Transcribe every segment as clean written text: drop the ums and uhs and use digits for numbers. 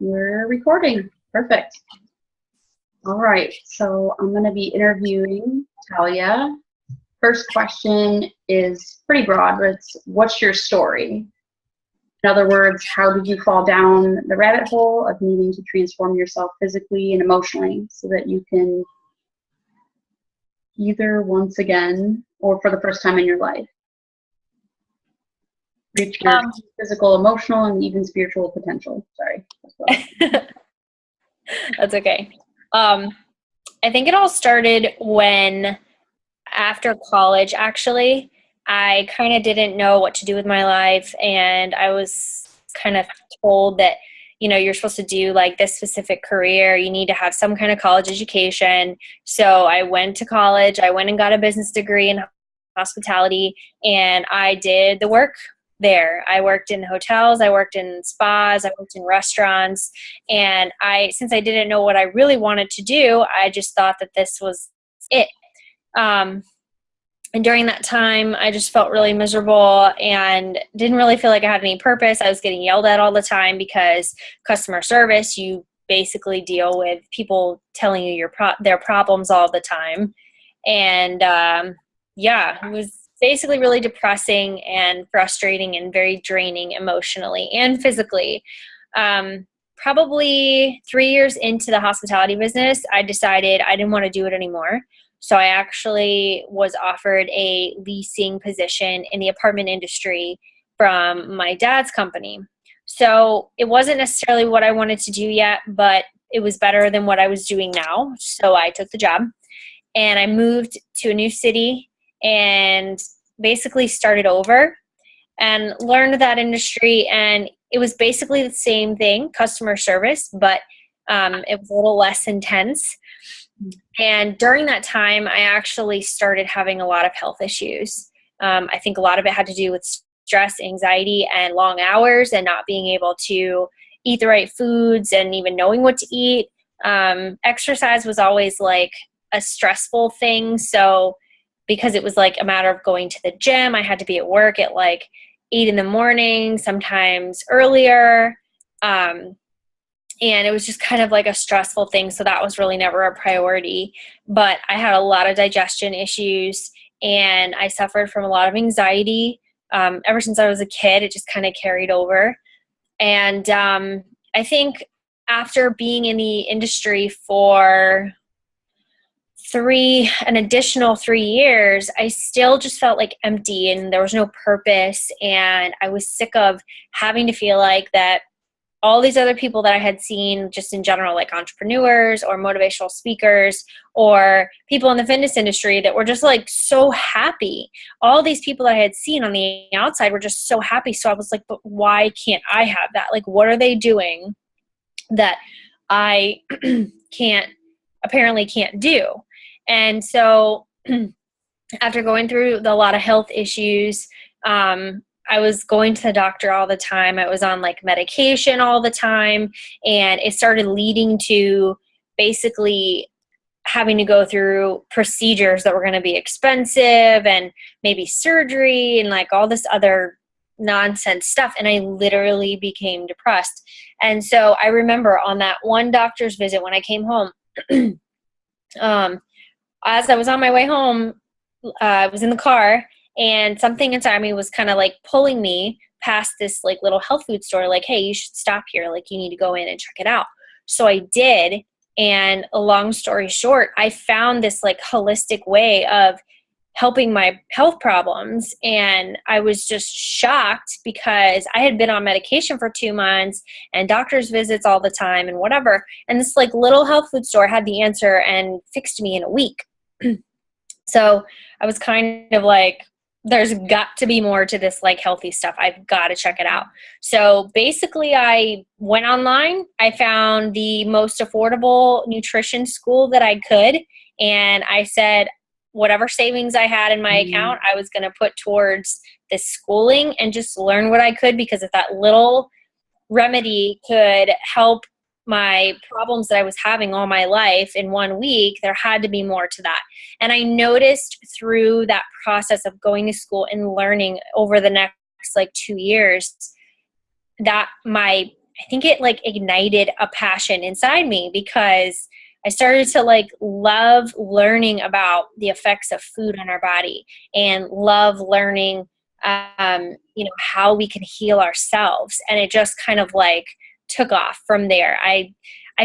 We're recording. Perfect. All right. So I'm going to be interviewing Talia. First question is pretty broad, but it's what's your story? In other words, how did you fall down the rabbit hole of needing to transform yourself physically and emotionally so that you can either once again or for the first time in your life reach your physical, emotional, and even spiritual potential? Sorry. That's okay. I think it all started when, after college, actually, I kind of didn't know what to do with my life. And I was kind of told that, you're supposed to do like this specific career. You need to have some kind of college education. So I went to college. I went and got a business degree in hospitality, and I did the work there. I worked in hotels, I worked in spas, I worked in restaurants, and since I didn't know what I really wanted to do, I just thought that this was it. And during that time, I just felt really miserable and didn't really feel like I had any purpose. I was getting yelled at all the time because customer service, you basically deal with people telling you their problems all the time. And it was basically really depressing and frustrating and very draining emotionally and physically. Probably 3 years into the hospitality business, I decided I didn't want to do it anymore. So I actually was offered a leasing position in the apartment industry from my dad's company. So it wasn't necessarily what I wanted to do yet, but it was better than what I was doing now. So I took the job and I moved to a new city and basically started over and learned that industry. And it was basically the same thing, customer service, but it was a little less intense. And during that time, I actually started having a lot of health issues. I think a lot of it had to do with stress, anxiety, and long hours and not being able to eat the right foods and even knowing what to eat. Exercise was always like a stressful thing. So because it was like a matter of going to the gym, I had to be at work at like 8 a.m, sometimes earlier. And it was just kind of like a stressful thing. So that was really never a priority. But I had a lot of digestion issues and I suffered from a lot of anxiety. Ever since I was a kid, it just kind of carried over. And I think after being in the industry for an additional 3 years, I still just felt like empty and there was no purpose. And I was sick of having to feel like that all these other people that I had seen just in general, like entrepreneurs or motivational speakers or people in the fitness industry that were just like so happy. All these people that I had seen on the outside were just so happy. So I was like, but why can't I have that? Like, what are they doing that I apparently can't do? And so after going through a lot of health issues, I was going to the doctor all the time. I was on like medication all the time. And it started leading to basically having to go through procedures that were going to be expensive and maybe surgery and like all this other nonsense stuff. And I literally became depressed. And so I remember on that one doctor's visit when I came home, as I was on my way home, I was in the car and something inside me was kind of like pulling me past this like little health food store, like, hey, you should stop here. Like you need to go in and check it out. So I did. And a long story short, I found this like holistic way of helping my health problems. And I was just shocked because I had been on medication for 2 months and doctor's visits all the time and whatever. And this like little health food store had the answer and fixed me in a week. So I was kind of like, there's got to be more to this like healthy stuff. I've got to check it out. So basically I went online. I found the most affordable nutrition school that I could. And I said, whatever savings I had in my account, I was going to put towards this schooling and just learn what I could, because if that little remedy could help my problems that I was having all my life in 1 week, there had to be more to that. And I noticed through that process of going to school and learning over the next like 2 years that my I think it like ignited a passion inside me because I started to like love learning about the effects of food on our body and love learning, how we can heal ourselves. And it just kind of like took off from there. I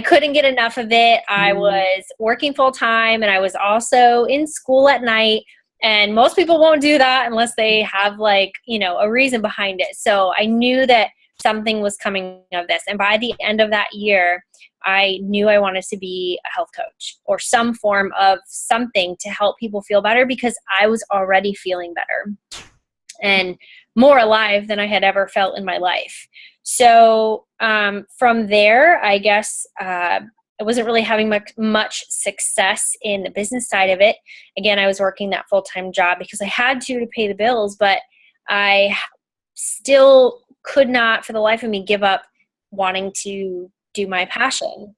couldn't get enough of it. I was working full time and I was also in school at night. And most people won't do that unless they have like, a reason behind it. So I knew that something was coming of this. And by the end of that year, I knew I wanted to be a health coach or some form of something to help people feel better because I was already feeling better and more alive than I had ever felt in my life. So from there, I guess I wasn't really having much success in the business side of it. Again, I was working that full-time job because I had to pay the bills, but I still could not for the life of me give up wanting to do my passion.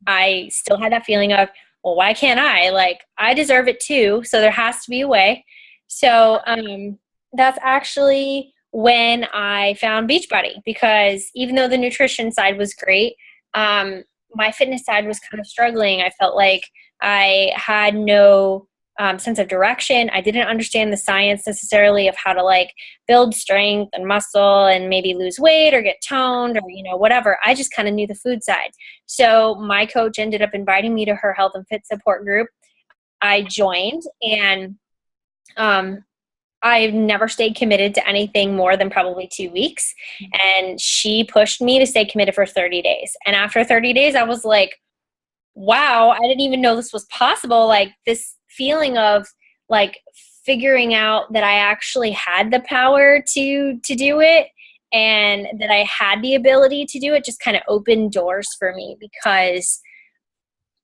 I still had that feeling of, well, why can't I? Like, I deserve it too, so there has to be a way. So that's actually when I found Beachbody, because even though the nutrition side was great, my fitness side was kind of struggling. I felt like I had no sense of direction. I didn't understand the science necessarily of how to like build strength and muscle and maybe lose weight or get toned or, whatever. I just kind of knew the food side. So my coach ended up inviting me to her health and fit support group. I joined, and I've never stayed committed to anything more than probably 2 weeks. And she pushed me to stay committed for 30 days. And after 30 days, I was like, wow, I didn't even know this was possible. Like this feeling of like figuring out that I actually had the power to do it and that I had the ability to do it just kind of opened doors for me, because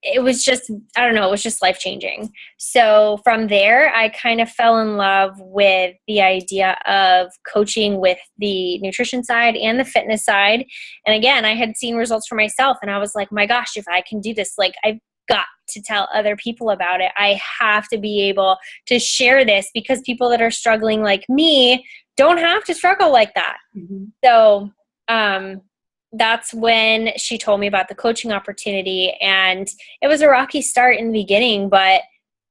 it was just, I don't know, it was just life-changing. So from there, I kind of fell in love with the idea of coaching with the nutrition side and the fitness side. And again, I had seen results for myself, and I was like, my gosh, if I can do this, like I've got to tell other people about it. I have to be able to share this, because people that are struggling like me don't have to struggle like that. Mm-hmm. So, that's when she told me about the coaching opportunity, and it was a rocky start in the beginning, but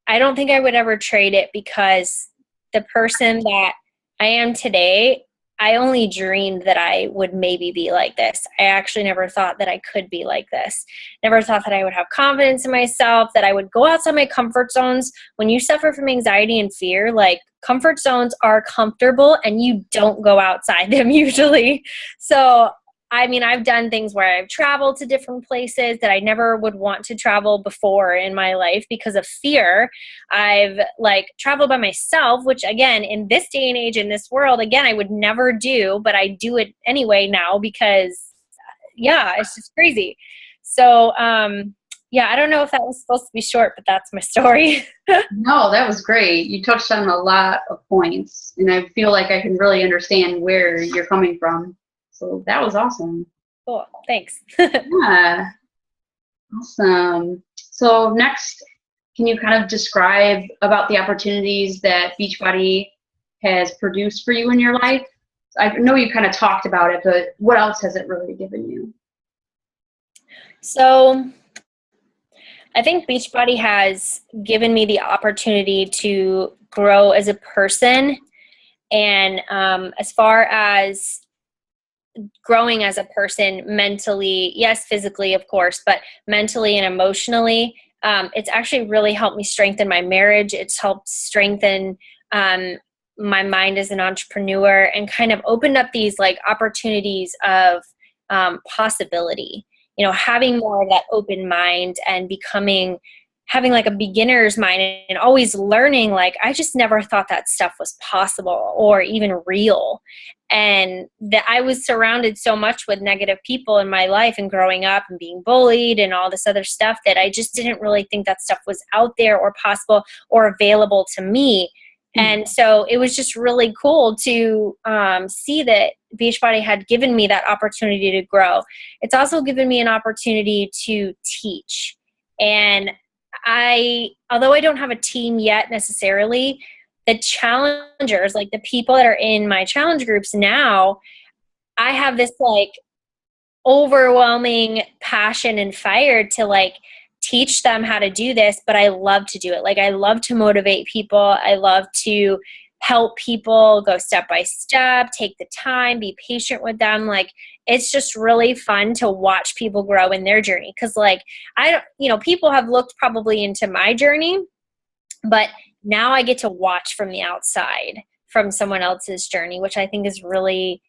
I don't think I would ever trade it, because the person that I am today, I only dreamed that I would maybe be like this. I actually never thought that I could be like this. Never thought that I would have confidence in myself, that I would go outside my comfort zones. When you suffer from anxiety and fear, like comfort zones are comfortable and you don't go outside them usually. So I mean, I've done things where I've traveled to different places that I never would want to travel before in my life because of fear. I've like traveled by myself, which again, in this day and age, in this world, again, I would never do, but I do it anyway now because it's just crazy. So, I don't know if that was supposed to be short, but that's my story. No, that was great. You touched on a lot of points, and I feel like I can really understand where you're coming from. So that was awesome. Cool. Thanks. Yeah. Awesome. So next, can you kind of describe about the opportunities that Beachbody has produced for you in your life? I know you kind of talked about it, but what else has it really given you? So I think Beachbody has given me the opportunity to grow as a person. And as far as growing as a person mentally, yes, physically, of course, but mentally and emotionally, it's actually really helped me strengthen my marriage. It's helped strengthen my mind as an entrepreneur, and kind of opened up these like opportunities of possibility, having more of that open mind and having like a beginner's mind and always learning. Like, I just never thought that stuff was possible or even real. And that I was surrounded so much with negative people in my life and growing up and being bullied and all this other stuff that I just didn't really think that stuff was out there or possible or available to me. And so it was just really cool to see that Beachbody had given me that opportunity to grow. It's also given me an opportunity to teach. And although I don't have a team yet necessarily, the challengers, like the people that are in my challenge groups now, I have this like overwhelming passion and fire to like teach them how to do this, but I love to do it. Like I love to motivate people. I love to help people go step by step, take the time, be patient with them. Like it's just really fun to watch people grow in their journey. Cause like I don't, you know, people have looked probably into my journey, but now I get to watch from the outside from someone else's journey, which I think is really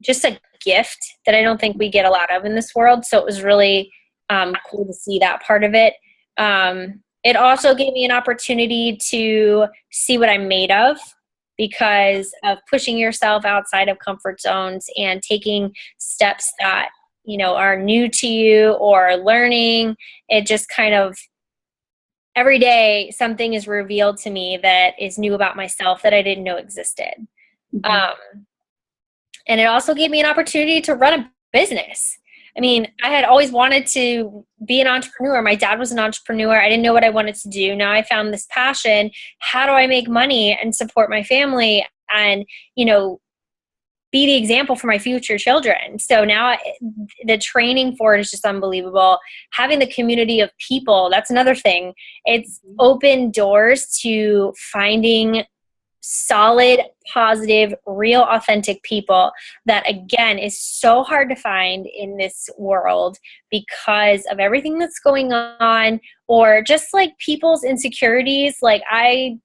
just a gift that I don't think we get a lot of in this world. So it was really cool to see that part of it. It also gave me an opportunity to see what I'm made of because of pushing yourself outside of comfort zones and taking steps that, you know, are new to you or learning. It just kind of every day something is revealed to me that is new about myself that I didn't know existed. Mm-hmm. And it also gave me an opportunity to run a business. I mean, I had always wanted to be an entrepreneur. My dad was an entrepreneur. I didn't know what I wanted to do. Now I found this passion. How do I make money and support my family and, you know, be the example for my future children? So now the training for it is just unbelievable. Having the community of people, that's another thing. It's opened doors to finding solid, positive, real, authentic people that, again, is so hard to find in this world because of everything that's going on or just like people's insecurities. Like I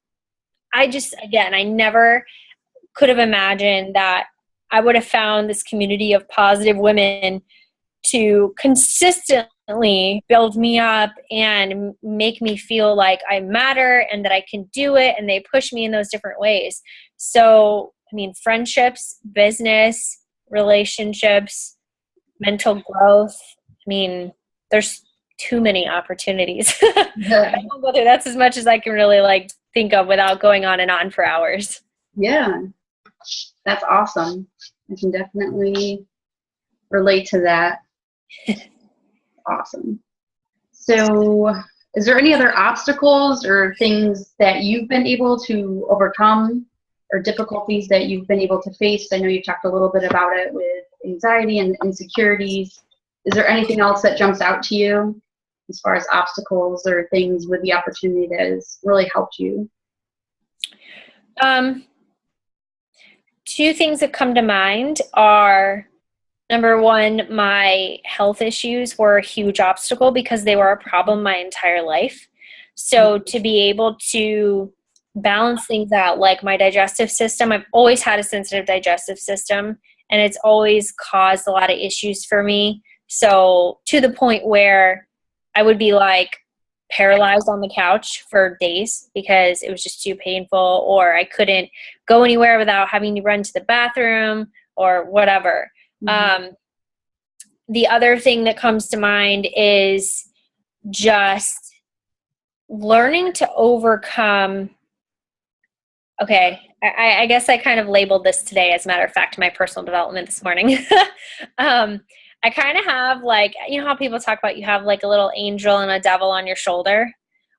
just, again, I never could have imagined that I would have found this community of positive women to consistently build me up and make me feel like I matter and that I can do it. And they push me in those different ways. So, I mean, friendships, business, relationships, mental growth. I mean, there's too many opportunities. Yeah. I won't go through. That's as much as I can really like think of without going on and on for hours. Yeah, that's awesome. I can definitely relate to that. Awesome. So is there any other obstacles or things that you've been able to overcome or difficulties that you've been able to face? I know you talked a little bit about it with anxiety and insecurities. Is there anything else that jumps out to you as far as obstacles or things with the opportunity that has really helped you? Two things that come to mind are, number one, my health issues were a huge obstacle because they were a problem my entire life. So to be able to balance things out, like my digestive system, I've always had a sensitive digestive system, and it's always caused a lot of issues for me. So to the point where I would be like paralyzed on the couch for days because it was just too painful, or I couldn't go anywhere without having to run to the bathroom or whatever. Mm-hmm. The other thing that comes to mind is just learning to overcome. Okay, I guess I kind of labeled this today, as a matter of fact, my personal development this morning. I kind of have like, you know how people talk about you have like a little angel and a devil on your shoulder?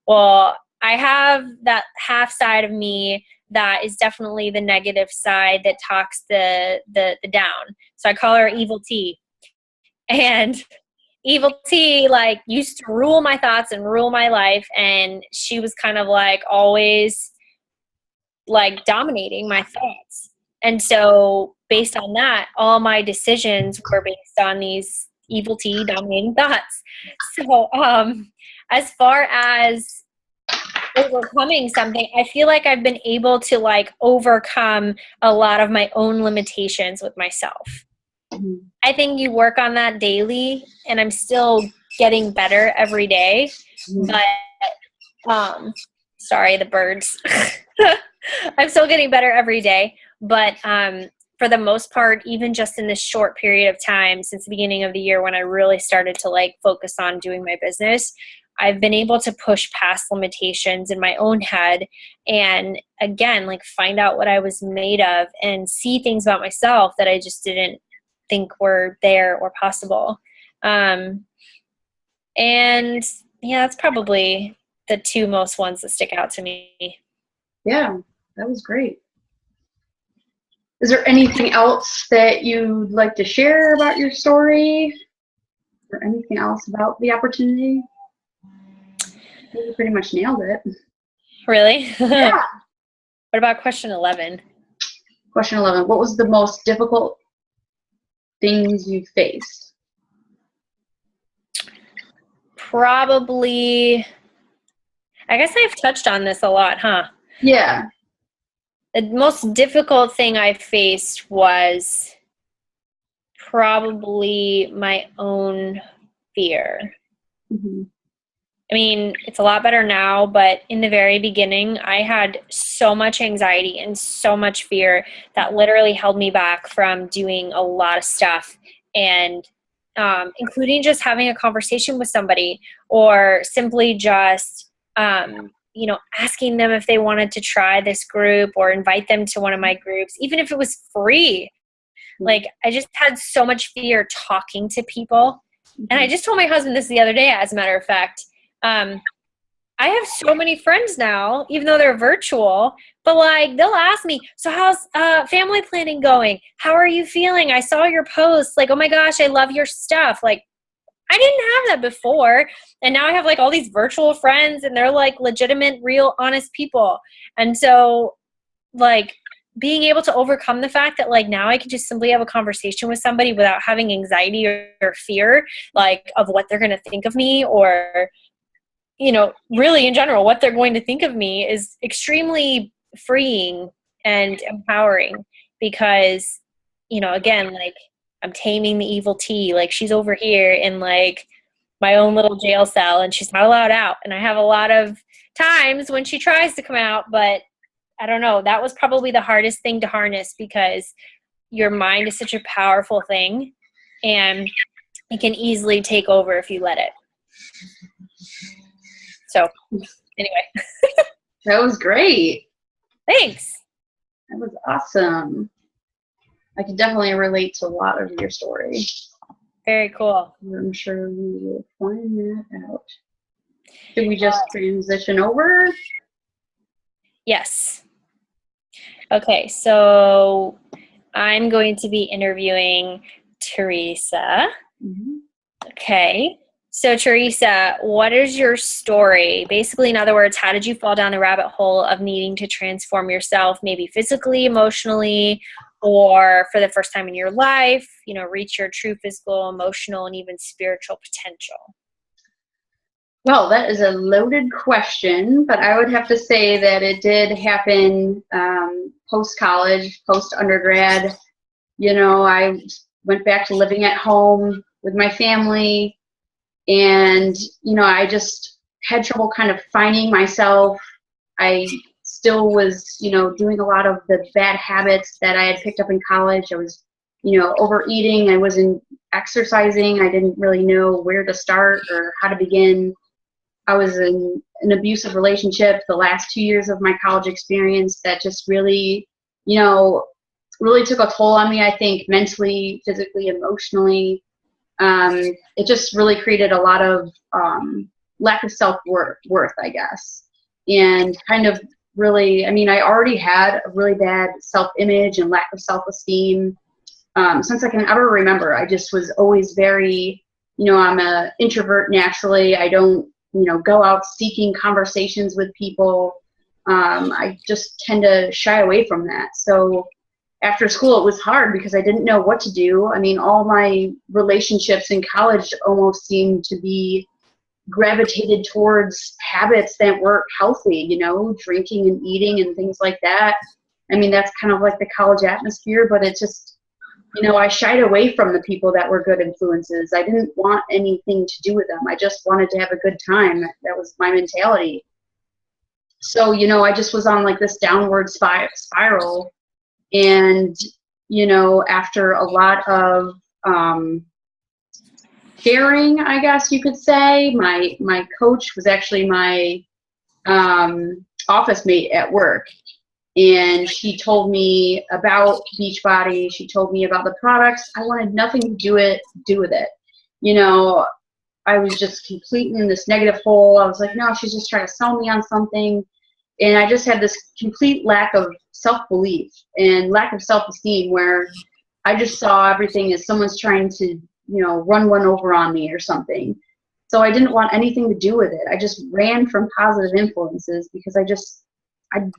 Well, I have that half side of me that is definitely the negative side that talks the down. So I call her Evil T. And Evil T like used to rule my thoughts and rule my life, and she was kind of like always like dominating my thoughts. And so based on that, all my decisions were based on these Evil T dominating thoughts. So as far as overcoming something, I feel like I've been able to like overcome a lot of my own limitations with myself. Mm-hmm. I think you work on that daily, and I'm still getting better every day. Mm-hmm. But sorry, the birds. I'm still getting better every day, but for the most part, even just in this short period of time since the beginning of the year when I really started to like focus on doing my business, I've been able to push past limitations in my own head and again, like find out what I was made of and see things about myself that I just didn't think were there or possible. And yeah, that's probably the two most ones that stick out to me. Yeah, that was great. Is there anything else that you'd like to share about your story? Or anything else about the opportunity? I think you pretty much nailed it. Really? Yeah. What about question 11? Question 11. What was the most difficult things you faced? Probably, I guess I've touched on this a lot, huh? Yeah. The most difficult thing I faced was probably my own fear. Mm-hmm. I mean, it's a lot better now, but in the very beginning, I had so much anxiety and so much fear that literally held me back from doing a lot of stuff, and including just having a conversation with somebody, or simply just, asking them if they wanted to try this group or invite them to one of my groups, even if it was free. Like, I just had so much fear talking to people. And I just told my husband this the other day, as a matter of fact. I have so many friends now, even though they're virtual, but like, they'll ask me, so how's family planning going? How are you feeling? I saw your posts. Like, oh my gosh, I love your stuff. Like, I didn't have that before. And now I have like all these virtual friends, and they're like legitimate, real, honest people. And so, like, being able to overcome the fact that like now I can just simply have a conversation with somebody without having anxiety or fear, like, of what they're going to think of me, or really in general, what they're going to think of me, is extremely freeing and empowering, because, again, like, I'm taming the evil T. Like, she's over here in like my own little jail cell, and she's not allowed out. And I have a lot of times when she tries to come out, but I don't know. That was probably the hardest thing to harness, because your mind is such a powerful thing, and it can easily take over if you let it. So, anyway. That was great. Thanks. That was awesome. I could definitely relate to a lot of your story. Very cool. I'm sure we will find that out. Did we just transition over? Yes. Okay, so I'm going to be interviewing Teresa. Mm-hmm. Okay. So, Teresa, what is your story? Basically, in other words, how did you fall down the rabbit hole of needing to transform yourself, maybe physically, emotionally, or for the first time in your life, reach your true physical, emotional, and even spiritual potential? Well, that is a loaded question, but I would have to say that it did happen post-college, post-undergrad. I went back to living at home with my family. And, I just had trouble kind of finding myself. I still was, doing a lot of the bad habits that I had picked up in college. I was, overeating. I wasn't exercising. I didn't really know where to start or how to begin. I was in an abusive relationship the last 2 years of my college experience that just really, really took a toll on me, I think, mentally, physically, emotionally. It just really created a lot of lack of self-worth, I guess. And kind of really, I already had a really bad self-image and lack of self-esteem since I can ever remember. I just was always very, I'm an introvert naturally. I don't, go out seeking conversations with people. I just tend to shy away from that. So after school, it was hard because I didn't know what to do. All my relationships in college almost seemed to be gravitated towards habits that weren't healthy, drinking and eating and things like that. That's kind of like the college atmosphere, but it just, I shied away from the people that were good influences. I didn't want anything to do with them. I just wanted to have a good time. That was my mentality. So, I just was on like this downward spiral. And, after a lot of sharing, I guess you could say, my coach was actually my office mate at work. And she told me about Beachbody. She told me about the products. I wanted nothing to do with it. I was just completely in this negative hole. I was like, no, she's just trying to sell me on something. And I just had this complete lack of self-belief and lack of self-esteem, where I just saw everything as someone's trying to, run one over on me or something. So I didn't want anything to do with it. I just ran from positive influences because I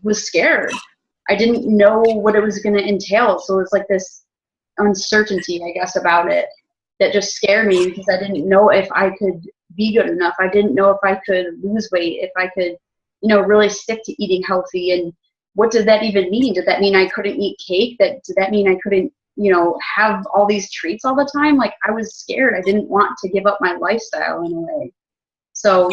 was scared. I didn't know what it was going to entail. So it's like this uncertainty, I guess, about it that just scared me, because I didn't know if I could be good enough. I didn't know if I could lose weight, if I could, really stick to eating healthy. And what did that even mean? Did that mean I couldn't eat cake? Did that mean I couldn't, have all these treats all the time? Like, I was scared. I didn't want to give up my lifestyle in a way. So,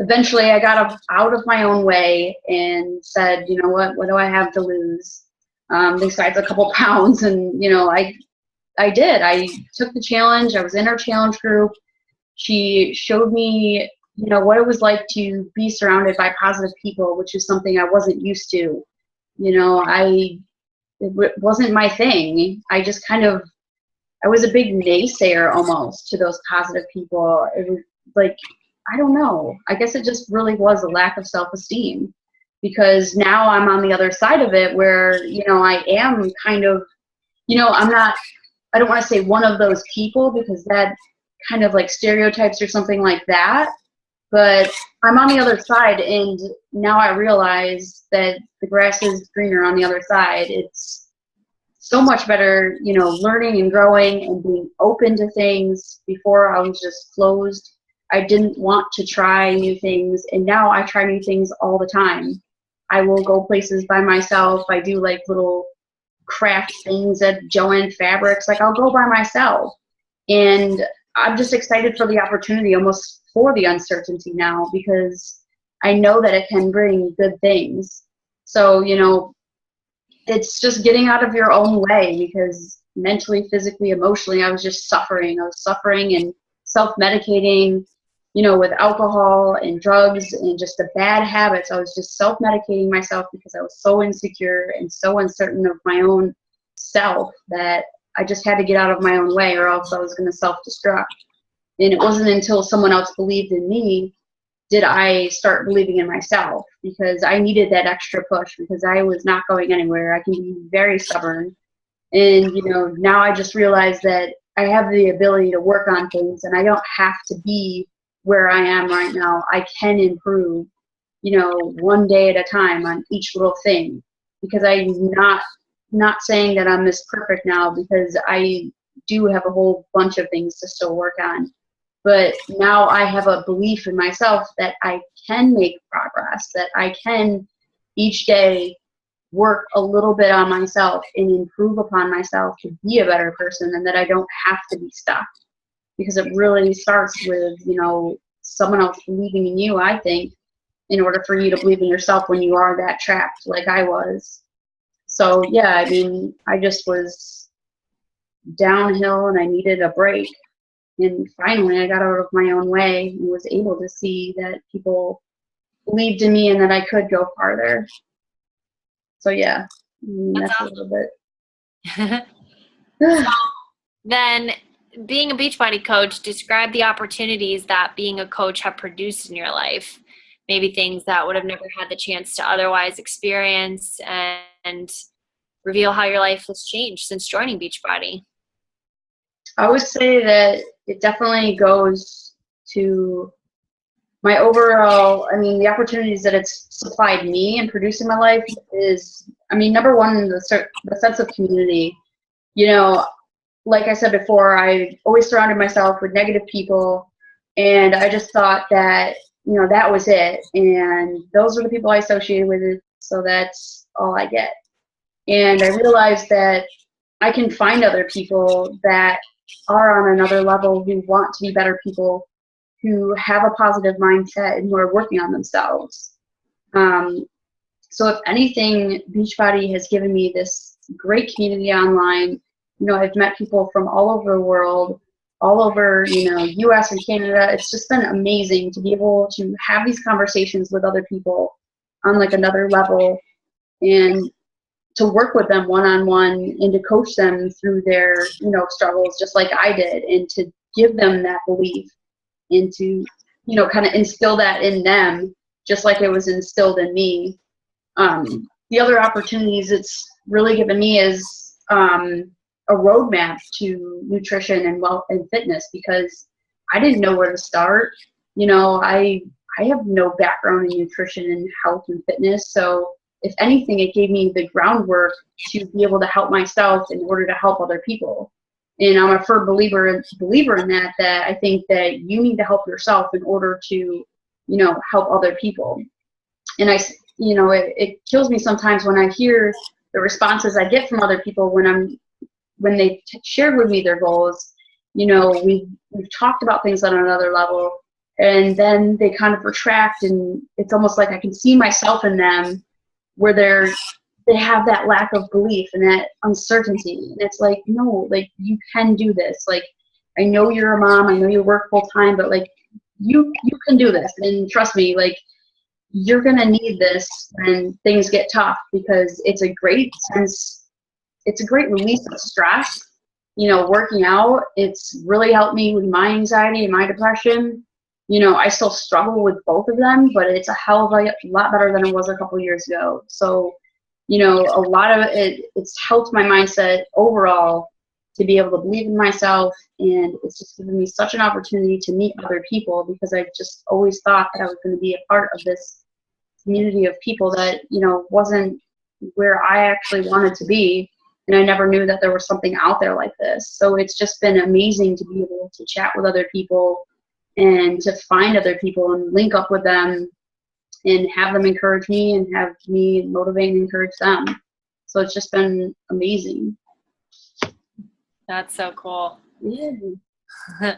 eventually I got out of my own way and said, what do I have to lose? Besides a couple pounds. And, I did. I took the challenge. I was in our challenge group. She showed me, what it was like to be surrounded by positive people, which is something I wasn't used to. It wasn't my thing. I just I was a big naysayer almost to those positive people. It was like, I don't know. I guess it just really was a lack of self-esteem, because now I'm on the other side of it where, I am kind of, I don't want to say one of those people, because that kind of like stereotypes or something like that. But I'm on the other side, and now I realize that the grass is greener on the other side. It's so much better, learning and growing and being open to things. Before, I was just closed. I didn't want to try new things, and now I try new things all the time. I will go places by myself. I do like little craft things at Joann Fabrics. Like, I'll go by myself, and I'm just excited for the opportunity, almost for the uncertainty now, because I know that it can bring good things. So, it's just getting out of your own way, because mentally, physically, emotionally, I was just suffering. I was suffering and self-medicating, with alcohol and drugs and just the bad habits. I was just self-medicating myself because I was so insecure and so uncertain of my own self that I just had to get out of my own way, or else I was going to self-destruct. And it wasn't until someone else believed in me did I start believing in myself, because I needed that extra push, because I was not going anywhere. I can be very stubborn. And, now I just realize that I have the ability to work on things, and I don't have to be where I am right now. I can improve, one day at a time on each little thing, because I'm not saying that I'm this perfect now, because I do have a whole bunch of things to still work on. But now I have a belief in myself that I can make progress, that I can each day work a little bit on myself and improve upon myself to be a better person, and that I don't have to be stuck. Because it really starts with, someone else believing in you, I think, in order for you to believe in yourself when you are that trapped like I was. So, yeah, I just was downhill and I needed a break. And finally, I got out of my own way and was able to see that people believed in me and that I could go farther. So, yeah, that's awesome. A little bit. So, then, being a Beachbody coach, describe the opportunities that being a coach have produced in your life. Maybe things that would have never had the chance to otherwise experience, and reveal how your life has changed since joining Beachbody. I would say that it definitely goes to my overall, the opportunities that it's supplied me in producing my life is, number one, the sense of community. Like I said before, I always surrounded myself with negative people, and I just thought that, that was it. And those are the people I associated with it, so that's all I get. And I realized that I can find other people that are on another level, who want to be better people, who have a positive mindset, and who are working on themselves. So if anything, Beachbody has given me this great community online. I've met people from all over the world, all over, US and Canada. It's just been amazing to be able to have these conversations with other people on like another level, and to work with them one-on-one, and to coach them through their, struggles just like I did, and to give them that belief, and to, kind of instill that in them just like it was instilled in me. the other opportunities it's really given me is a roadmap to nutrition and wealth and fitness, because I didn't know where to start. You know, I have no background in nutrition and health and fitness, so if anything, it gave me the groundwork to be able to help myself in order to help other people. And I'm a firm believer in that, that I think that you need to help yourself in order to, you know, help other people. And you know, it kills me sometimes when I hear the responses I get from other people when they shared with me their goals. You know, we've talked about things on another level, and then they kind of retract, and it's almost like I can see myself in them, where they have that lack of belief and that uncertainty. And it's like, no, like, you can do this. Like, I know you're a mom, I know you work full time, but like, you can do this. And trust me, like, you're gonna need this when things get tough, because it's a great release of stress. You know, working out, it's really helped me with my anxiety and my depression. You know, I still struggle with both of them, but it's a hell of a lot better than it was a couple years ago. So, you know, a lot of it's helped my mindset overall to be able to believe in myself, and it's just given me such an opportunity to meet other people, because I just always thought that I was going to be a part of this community of people that, you know, wasn't where I actually wanted to be, and I never knew that there was something out there like this. So it's just been amazing to be able to chat with other people and to find other people and link up with them and have them encourage me and have me motivate and encourage them. So it's just been amazing. That's so cool. Yeah.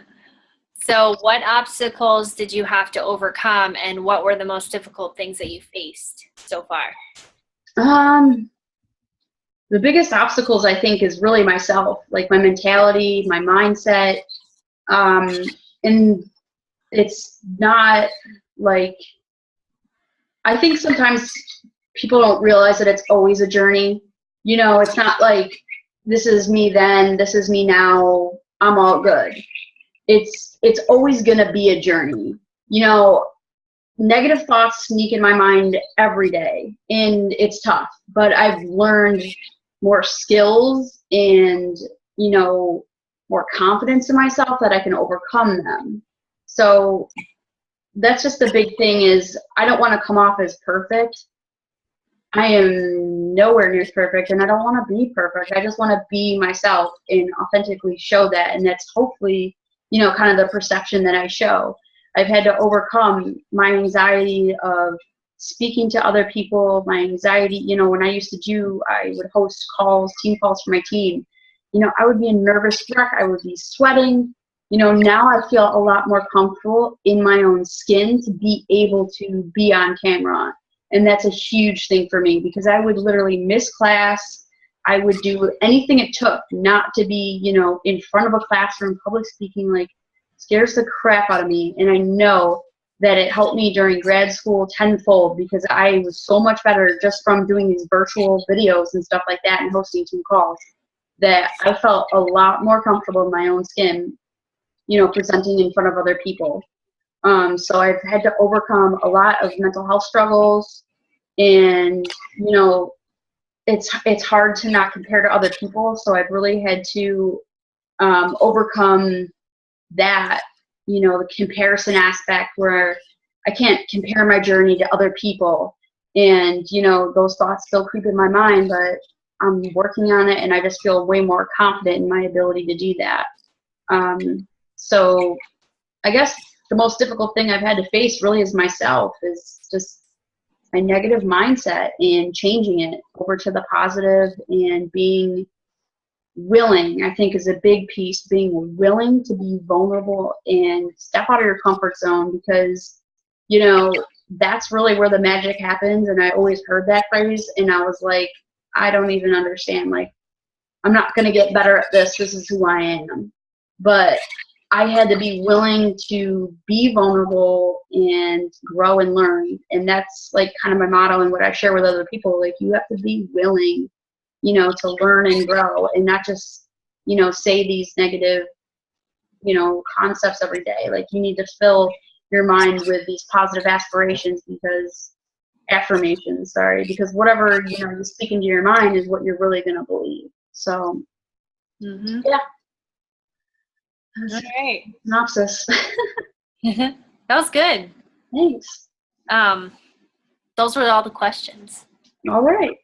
So what obstacles did you have to overcome, and what were the most difficult things that you faced so far? The biggest obstacles, I think, is really myself, like my mentality, my mindset. And it's not like, I think sometimes people don't realize that it's always a journey. You know, it's not like, this is me then, this is me now, I'm all good. It's always going to be a journey. You know, negative thoughts sneak in my mind every day, and it's tough, but I've learned more skills and, you know, more confidence in myself that I can overcome them. So that's just the big thing, is I don't want to come off as perfect. I am nowhere near perfect, and I don't want to be perfect. I just want to be myself and authentically show that, and that's hopefully, you know, kind of the perception that I show. I've had to overcome my anxiety of speaking to other people, my anxiety, you know, when I used to I would host team calls for my team. You know, I would be a nervous wreck. I would be sweating. You know, now I feel a lot more comfortable in my own skin to be able to be on camera. And that's a huge thing for me, because I would literally miss class. I would do anything it took not to be, you know, in front of a classroom. Public speaking, like, scares the crap out of me. And I know that it helped me during grad school tenfold, because I was so much better just from doing these virtual videos and stuff like that and hosting team calls, that I felt a lot more comfortable in my own skin, you know, presenting in front of other people. So I've had to overcome a lot of mental health struggles, and, you know, it's hard to not compare to other people. So I've really had to overcome that, you know, the comparison aspect, where I can't compare my journey to other people. And, you know, those thoughts still creep in my mind, but I'm working on it, and I just feel way more confident in my ability to do that. So I guess the most difficult thing I've had to face really is myself, is just my negative mindset and changing it over to the positive, and being willing, I think, is a big piece, being willing to be vulnerable and step out of your comfort zone, because, you know, that's really where the magic happens. And I always heard that phrase, and I was like, I don't even understand. Like, I'm not going to get better at this. This is who I am. But I had to be willing to be vulnerable and grow and learn. And that's like kind of my motto and what I share with other people. Like, you have to be willing, you know, to learn and grow, and not just, you know, say these negative, you know, concepts every day. Like, you need to fill your mind with these positive aspirations, because affirmations, sorry, because whatever, you know, you speak into your mind is what you're really going to believe. So, yeah. All right. Synopsis. That was good. Thanks. Those were all the questions. All right.